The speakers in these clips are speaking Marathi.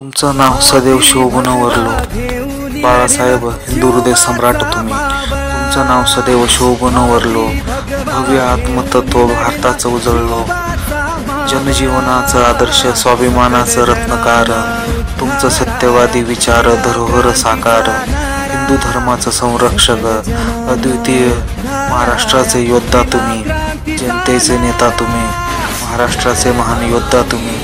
तुमचं नाव सदैव शोभूनवरलो. बाळासाहेब हिंदू हृदय सम्राट तुम्ही. तुमचं नाव सदैव शोभूनवरलो. भव्य आत्मतत्व भारताचं उजळलो. जनजीवनाचं आदर्श स्वाभिमानाचं रत्नकार. तुमचं सत्यवादी विचार धरोहर साकार. हिंदू धर्माचं संरक्षक अद्वितीय महाराष्ट्राचे योद्धा तुम्ही. जनतेचे नेता तुम्ही. महाराष्ट्राचे महान योद्धा तुम्ही.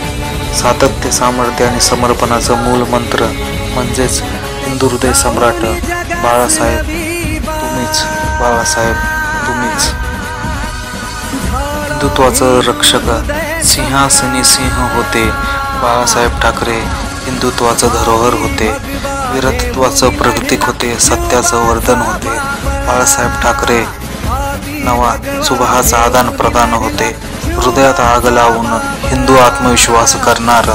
सातत्य, सामर्थ्य आणि समर्पणाचं मूल मंत्र म्हणजेच हिंदू हृदय सम्राट बाळासाहेब तुम्हीच. बाळासाहेब तुम्हीच. हिंदुत्वाचं रक्षक सिंहासनी सिंह होते. बाळासाहेब ठाकरे हिंदुत्वाचं धरोहर होते. वीरत्वाचं प्रतीक होते. सत्याचं वर्धन होते. बाळासाहेब ठाकरे नवा सुभाचा आदान प्रदान होते. हृदयात आग लावून हिंदू आत्मविश्वास करणार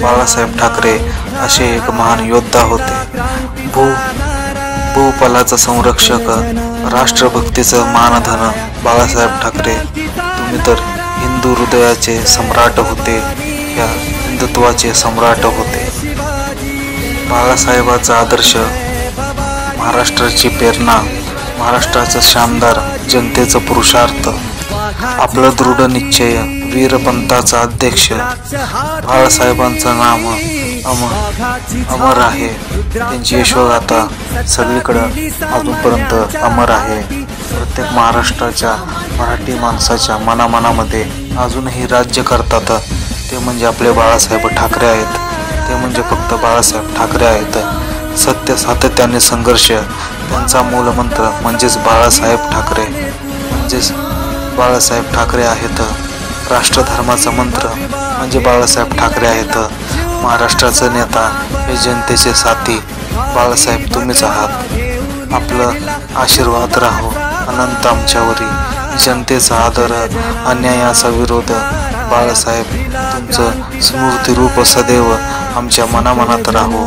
बाळासाहेब ठाकरे असे एक महान योद्धा होते. भूपलाचा संरक्षक, राष्ट्रभक्तीचं मानधन बाळासाहेब ठाकरे तुम्ही तर हिंदू हृदयाचे सम्राट होते. या हिंदुत्वाचे सम्राट होते. बाळासाहेबाचा आदर्श महाराष्ट्राची प्रेरणा, महाराष्ट्राचं शानदार, जनतेचं पुरुषार्थ, आपलं दृढ निश्चय, वीरपंथाचा अध्यक्ष. बाळासाहेबांचं नाम अमर आहे. त्यांची यशोगाथा सगळीकडं अजूनपर्यंत अमर आहे. प्रत्येक महाराष्ट्राच्या मराठी माणसाच्या मनामनामध्ये अजूनही राज्य करतात ते म्हणजे आपले बाळासाहेब ठाकरे आहेत. ते म्हणजे फक्त बाळासाहेब ठाकरे आहेत. सत्य, सातत्याने संघर्ष त्यांचा मूलमंत्र म्हणजेच बाळासाहेब ठाकरे. म्हणजेच बाळासाहेब ठाकरे आहेत. राष्ट्रधर्माचा मंत्र म्हणजे बाळासाहेब ठाकरे आहेत. महाराष्ट्राचा नेता हे जनतेचे साथी बाळासाहेब तुम्हीच आहात. आपलं आशीर्वाद राहो अनंत आमच्यावरी. जनतेचा आदर, अन्यायाचा विरोध बाळासाहेब तुमचं स्मृतिरूप सदैव आमच्या मनामनात राहो.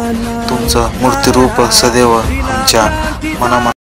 तुमचं मूर्तिरूप सदैव आमच्या मनामनात